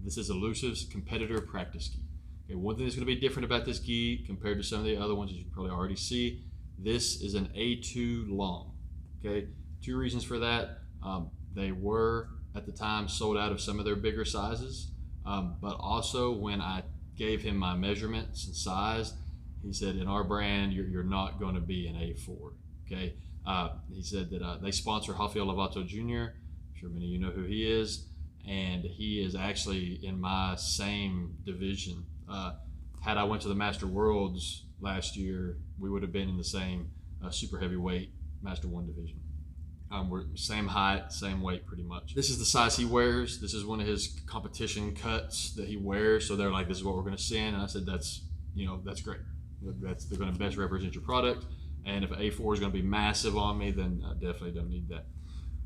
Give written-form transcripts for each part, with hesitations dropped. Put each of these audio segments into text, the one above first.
This is Ilusive's competitor practice gi. Okay, one thing that's going to be different about this gi compared to some of the other ones, as you can probably already see, this is an A2 long. Okay, two reasons for that. They were at the time sold out of some of their bigger sizes, but also when I gave him my measurements and size, he said, in our brand, you're not going to be an A4. Okay, he said that they sponsor Rafael Lovato Jr. I'm sure many of you know who he is, and he is actually in my same division. Had I went to the Master Worlds last year, we would have been in the same super heavyweight Master 1 division. We're same height, same weight pretty much. This is the size he wears. This is one of his competition cuts that he wears. So they're like, this is what we're going to send. And I said, that's great. They're going to best represent your product. And if an A4 is going to be massive on me, then I definitely don't need that.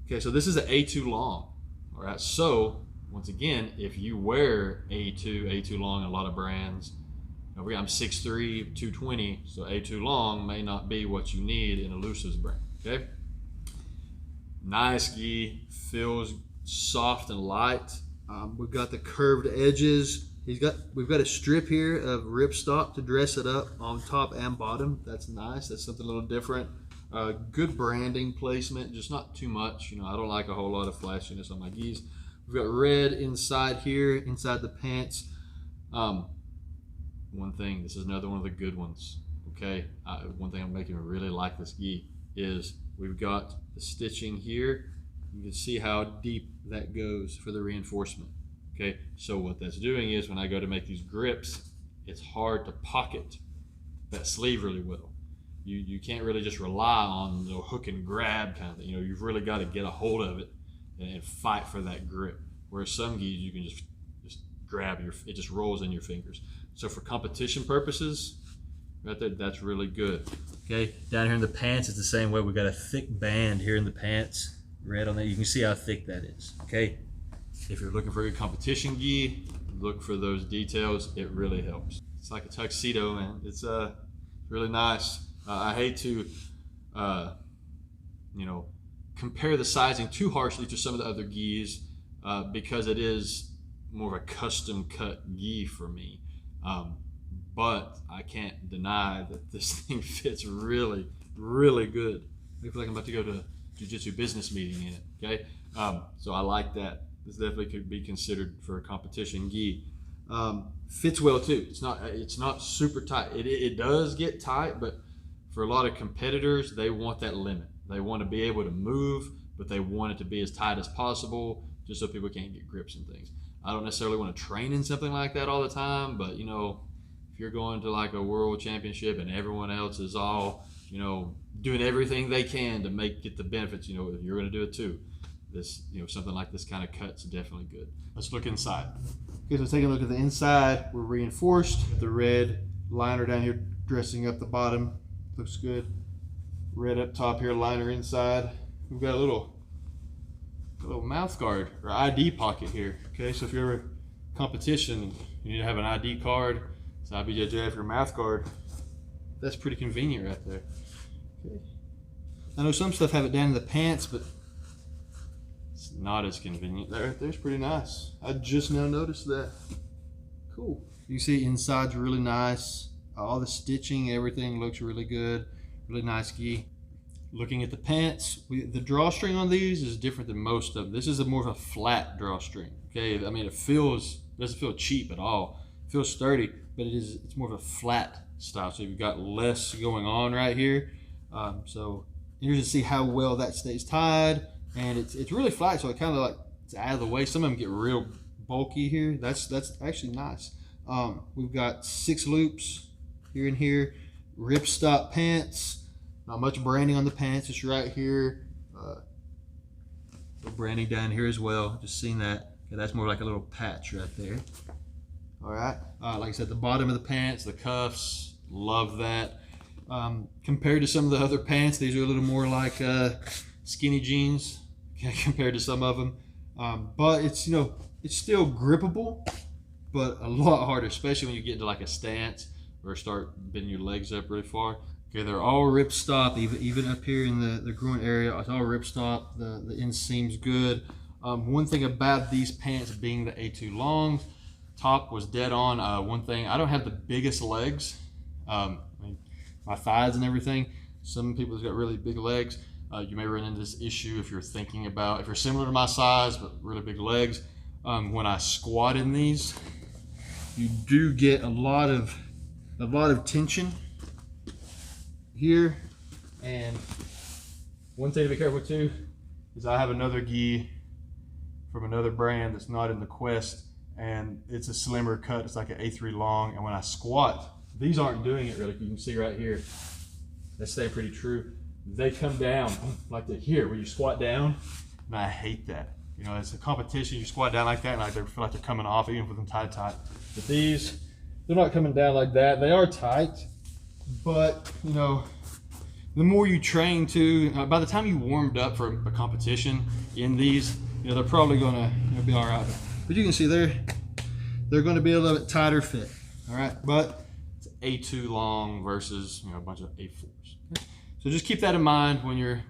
Okay, so this is an A2 long. All right, so once again, if you wear A2 long in a lot of brands, I'm 6'3", 220, so A2 long may not be what you need in Ilusive's brand, okay? Nice gi, feels soft and light. We've got the curved edges. We've got a strip here of ripstop to dress it up on top and bottom. That's nice. That's something a little different. Good branding placement, just not too much. I don't like a whole lot of flashiness on my gis. We've got red inside here, inside the pants. One thing, this is another one of the good ones. Okay, one thing I'm making me really like this gi is we've got the stitching here. You can see how deep that goes for the reinforcement. Okay, so what that's doing is when I go to make these grips, it's hard to pocket that sleeve really well. You can't really just rely on the hook and grab kind of thing. You've really got to get a hold of it and fight for that grip. Whereas some gis you can just grab it just rolls in your fingers. So for competition purposes, right there, that's really good. Okay, down here in the pants, it's the same way. We've got a thick band here in the pants, red on that. You can see how thick that is. Okay, if you're looking for a good competition gi, look for those details. It really helps. It's like a tuxedo, man. It's really nice. I hate to, compare the sizing too harshly to some of the other gis because it is more of a custom cut gi for me. But I can't deny that this thing fits really, really good. I feel like I'm about to go to a jiu-jitsu business meeting in it, okay? So I like that. This definitely could be considered for a competition gi. Fits well too. It's not super tight. It does get tight, but for a lot of competitors, they want that limit. They want to be able to move, but they want it to be as tight as possible just so people can't get grips and things. I don't necessarily want to train in something like that all the time, but if you're going to like a world championship and everyone else is all, doing everything they can to get the benefits, you're going to do it too. This, something like this kind of cut's definitely good. Let's look inside. Okay, so taking a look at the inside, we're reinforced. The red liner down here dressing up the bottom. Looks good. Red up top here, liner inside. We've got a little mouth guard or ID pocket here. Okay, so if you're a competition, you need to have an ID card. It's IBJJF, your mouth guard. That's pretty convenient right there. Okay. I know some stuff have it down in the pants, but it's not as convenient. That right there's pretty nice. I just now noticed that. Cool. You see inside's really nice. All the stitching, everything looks really good. Really nice gi. Looking at the pants, the drawstring on these is different than most of them. This is more of a flat drawstring. Okay, I mean it doesn't feel cheap at all. It feels sturdy, but it's more of a flat style. So you've got less going on right here. So you can see how well that stays tied, and it's really flat. So it kind of like it's out of the way. Some of them get real bulky here. That's actually nice. We've got 6 loops here and here. Ripstop pants. Not much branding on the pants, it's right here. The branding down here as well, just seen that. Okay, that's more like a little patch right there. All right, like I said, the bottom of the pants, the cuffs, love that. Compared to some of the other pants, these are a little more like skinny jeans compared to some of them. But it's, it's still grippable, but a lot harder, especially when you get into like a stance or start bending your legs up really far. Okay, they're all ripstop, even up here in the groin area. It's all ripstop. The inseam's good. One thing about these pants being the A2 longs, top was dead on. One thing, I don't have the biggest legs. I mean, my thighs and everything. Some people have got really big legs. You may run into this issue if you're thinking about, if you're similar to my size but really big legs. When I squat in these, you do get a lot of tension here. And one thing to be careful too is I have another gi from another brand that's not in the Quest, and it's a slimmer cut. It's like an A3 long, and when I squat, these aren't doing it really. You can see right here, they stay pretty true. They come down like they're here, where you squat down, and I hate that. You know, it's a competition, you squat down like that, and I feel like they're coming off, even with them tight. But these, they're not coming down like that. They are tight, but you know, the more you train to, by the time you warmed up for a competition in these, you know, they're probably gonna be all right. But you can see they're gonna be a little bit tighter fit, all right? But it's A2 long versus, you know, a bunch of A4s. So just keep that in mind when you're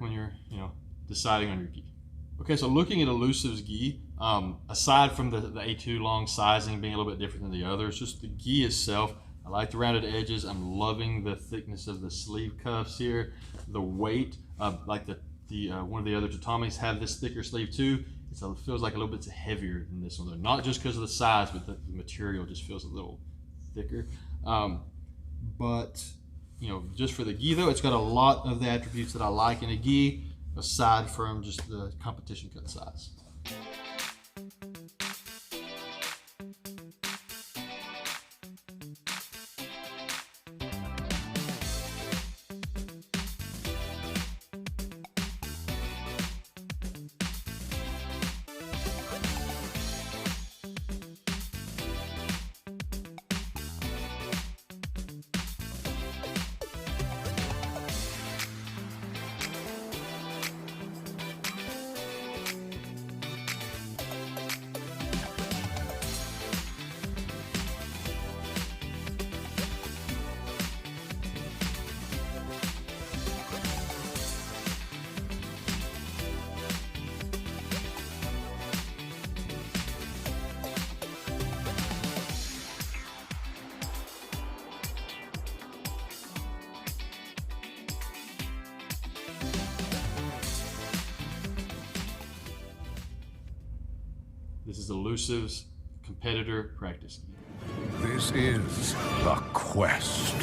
you know, deciding on your gi. Okay, so looking at Ilusive's gi, aside from the A2 long sizing being a little bit different than the others, just the gi itself, I like the rounded edges. I'm loving the thickness of the sleeve cuffs here. The weight, like the one of the other tatamis have this thicker sleeve too. It feels like a little bit heavier than this one. Not just because of the size, but the material just feels a little thicker. But you know, just for the gi though, it's got a lot of the attributes that I like in a gi, aside from just the competition cut size. This is Ilusive's competitor practice gi. This is the Quest.